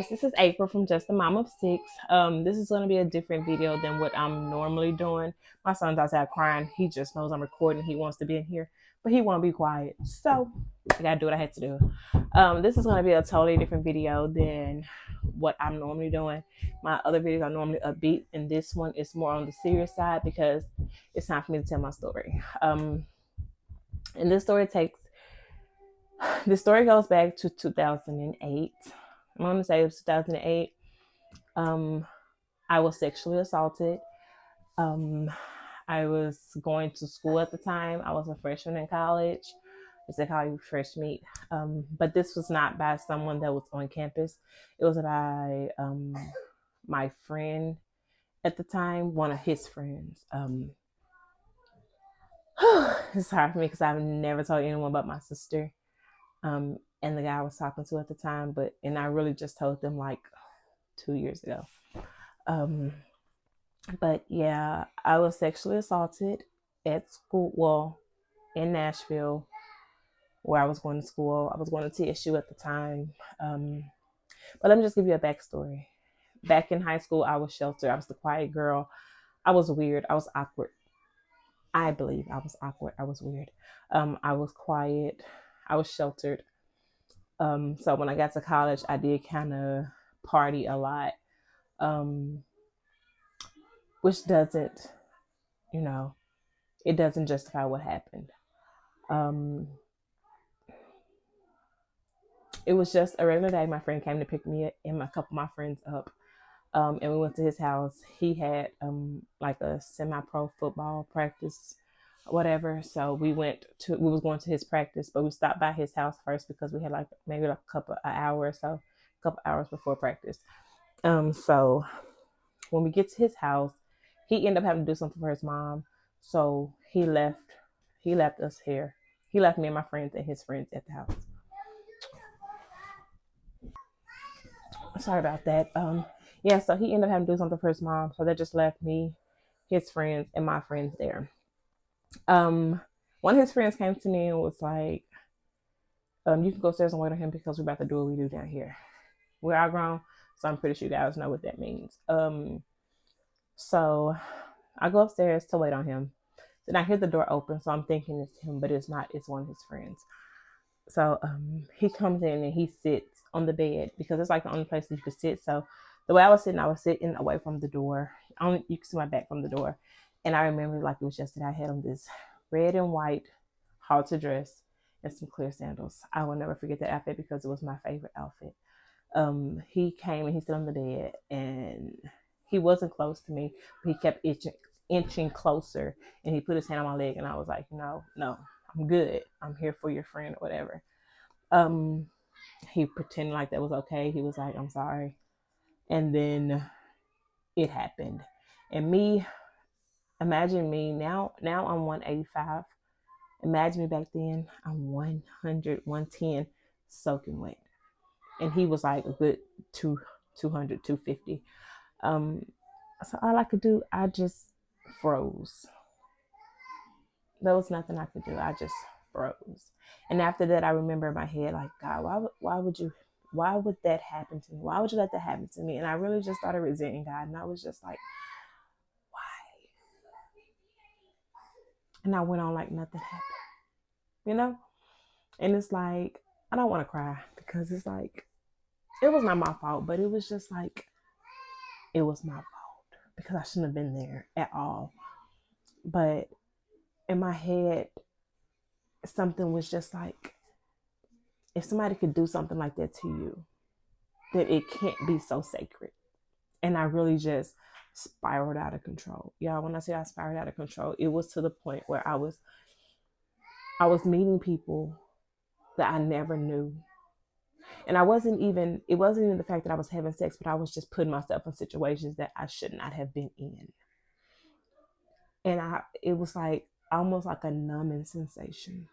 this is April from Just a Mom of Six. This is going to be a different video than what I'm normally doing. My son's outside crying. He just knows I'm recording. He wants to be in here, but he won't be quiet. So I got to do what I had to do. This is going to be a totally different video than what I'm normally doing. My other videos are normally upbeat, and this one is more on the serious side because it's time for me to tell my story. And this story goes back to 2008. I'm going to say it was 2008. I was sexually assaulted. I was going to school at the time. I was a freshman in college. It's like how you fresh meet. But this was not by someone that was on campus. It was by my friend at the time, one of his friends. It's hard for me because I've never told anyone about my sister. And the guy I was talking to at the time, and I really just told them like 2 years ago. But yeah, I was sexually assaulted at school, well, in Nashville, where I was going to school. I was going to TSU at the time. But let me just give you a backstory. Back in high school, I was sheltered. I was the quiet girl. I was weird. I was awkward. I believe I was awkward. I was weird. I was quiet. I was sheltered. So when I got to college, I did kind of party a lot, which doesn't, it doesn't justify what happened. It was just a regular day. My friend came to pick me and a couple of my friends up, and we went to his house. He had like a semi-pro football practice, whatever. So we was going to his practice, but we stopped by his house first because we had like maybe like an hour or so, a couple hours before practice. So when we get to his house, he ended up having to do something for his mom. So he left us here. He left me and my friends and his friends at the house. Sorry about that. Yeah, so he ended up having to do something for his mom. So that just left me, his friends, and my friends there. One of his friends came to me and was like, you can go upstairs and wait on him because we're about to do what we do down here. We're outgrown, so I'm pretty sure you guys know what that means. So I go upstairs to wait on him. Then I hear the door open, so I'm thinking it's him, but it's not. It's one of his friends. So he comes in and he sits on the bed because it's like the only place that you could sit. So the way I was sitting away from the door. You can see my back from the door. And I remember like it was yesterday, I had on this red and white halter dress and some clear sandals. I will never forget that outfit because it was my favorite outfit. He came and he sat on the bed and he wasn't close to me, but he kept inching closer, and he put his hand on my leg, and I was like, no, I'm good. I'm here for your friend or whatever. He pretended like that was okay. He was like, I'm sorry. And then it happened. And imagine me now I'm 185. Imagine me back then, I'm 100, 110, soaking wet. And he was like a good 200, 250. So all I could do, I just froze. There was nothing I could do. I just froze. And after that, I remember in my head, like, God, why would that happen to me? Why would you let that happen to me? And I really just started resenting God. And I was just like, why? And I went on like nothing happened, And it's like, I don't want to cry because it's like, it was not my fault, but it was just like, it was my fault because I shouldn't have been there at all. But in my head, something was just like, if somebody could do something like that to you, that it can't be so sacred. And I really just spiraled out of control. Y'all, when I say I spiraled out of control, it was to the point where I was meeting people that I never knew. And it wasn't even the fact that I was having sex, but I was just putting myself in situations that I should not have been in. And it was like almost like a numbing sensation.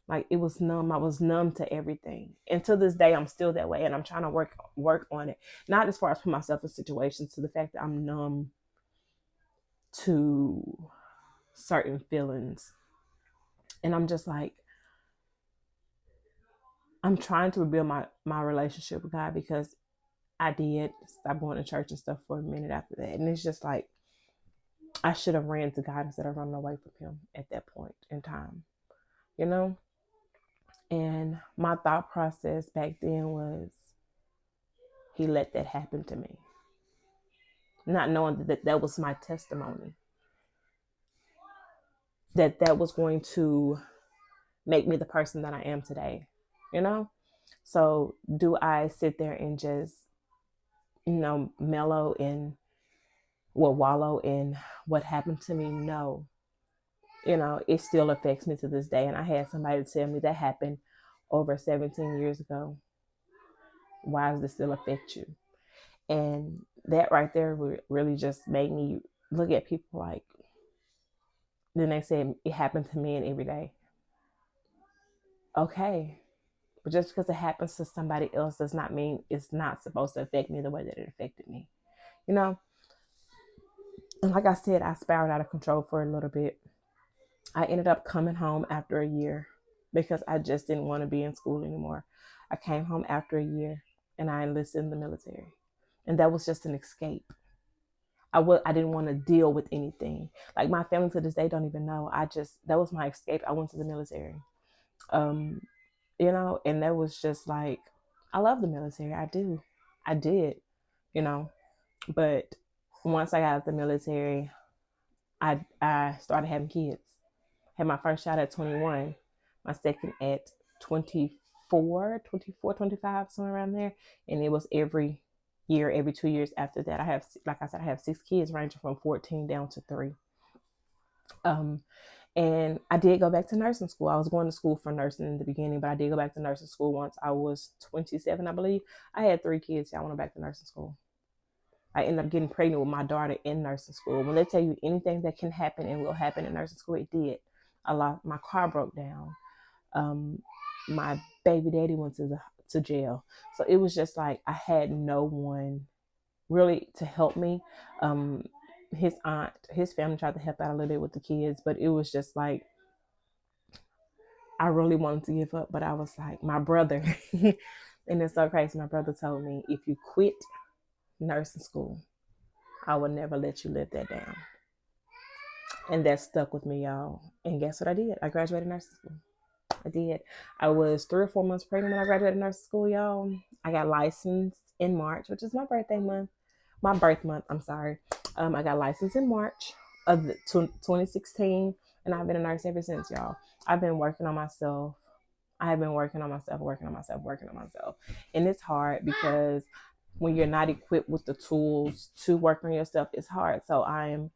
Like it was numb. I was numb to everything. And to this day, I'm still that way. And I'm trying to work on it. Not as far as put myself in situations, to the fact that I'm numb to certain feelings. And I'm just like, I'm trying to rebuild my relationship with God because I did stop going to church and stuff for a minute after that. And it's just like, I should have ran to God instead of running away from him at that point in time, you know? And my thought process back then was, he let that happen to me. Not knowing that that was my testimony. That was going to make me the person that I am today, you know? So do I sit there and just, mellow in, wallow in what happened to me? No. It still affects me to this day. And I had somebody tell me that happened over 17 years ago. Why does this still affect you? And that right there really just made me look at people like, then they said it happened to me and every day. Okay. But just because it happens to somebody else does not mean it's not supposed to affect me the way that it affected me. And like I said, I spiraled out of control for a little bit. I ended up coming home after a year because I just didn't want to be in school anymore. I came home after a year and I enlisted in the military. And that was just an escape. I didn't want to deal with anything. Like, my family to this day don't even know. That was my escape. I went to the military. And that was just like, I love the military. I do. I did, but once I got out of the military, I started having kids. Had my first child at 21, my second at 24, 25, somewhere around there. And it was every year, every 2 years after that. I have 6 kids ranging from 14 down to 3. And I did go back to nursing school. I was going to school for nursing in the beginning, but I did go back to nursing school once I was 27, I believe. I had 3 kids. I went back to nursing school. I ended up getting pregnant with my daughter in nursing school. When they tell you anything that can happen and will happen in nursing school, it did. My car broke down. My baby daddy went to jail. So it was just like, I had no one really to help me. His aunt, his family tried to help out a little bit with the kids, but it was just like, I really wanted to give up, but I was like, my brother, and it's so crazy. My brother told me, if you quit nursing school, I will never let you live that down. And that stuck with me, y'all. And guess what I did? I graduated nursing school. I did. I was 3 or 4 months pregnant when I graduated nursing school, y'all. I got licensed in March, which is my birth month. I'm sorry. I got licensed in March of 2016, and I've been a nurse ever since, y'all. I've been working on myself. I have been working on myself. And it's hard because when you're not equipped with the tools to work on yourself, it's hard. So I'm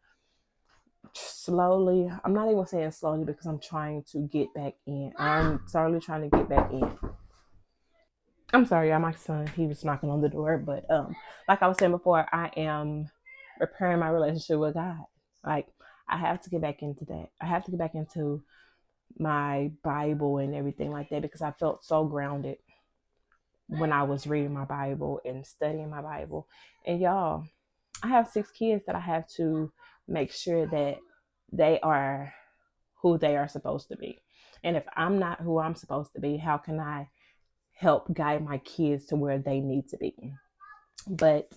not even saying slowly because I'm trying to get back in. I'm slowly trying to get back in. I'm sorry, y'all. My son, he was knocking on the door. But like I was saying before, I am repairing my relationship with God. Like, I have to get back into that. I have to get back into my Bible and everything like that because I felt so grounded when I was reading my Bible and studying my Bible. And y'all, I have 6 kids that I have to make sure that they are who they are supposed to be. And if I'm not who I'm supposed to be, how can I help guide my kids to where they need to be? But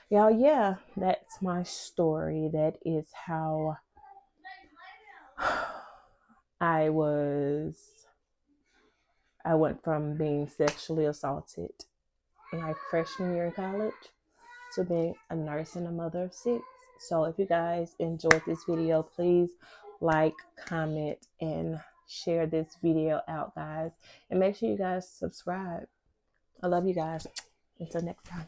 y'all, yeah, that's my story. That is how I went from being sexually assaulted my freshman year in college to being a nurse and a mother of 6. So if you guys enjoyed this video, please like, comment, and share this video out, guys. And make sure you guys subscribe. I love you guys. Until next time.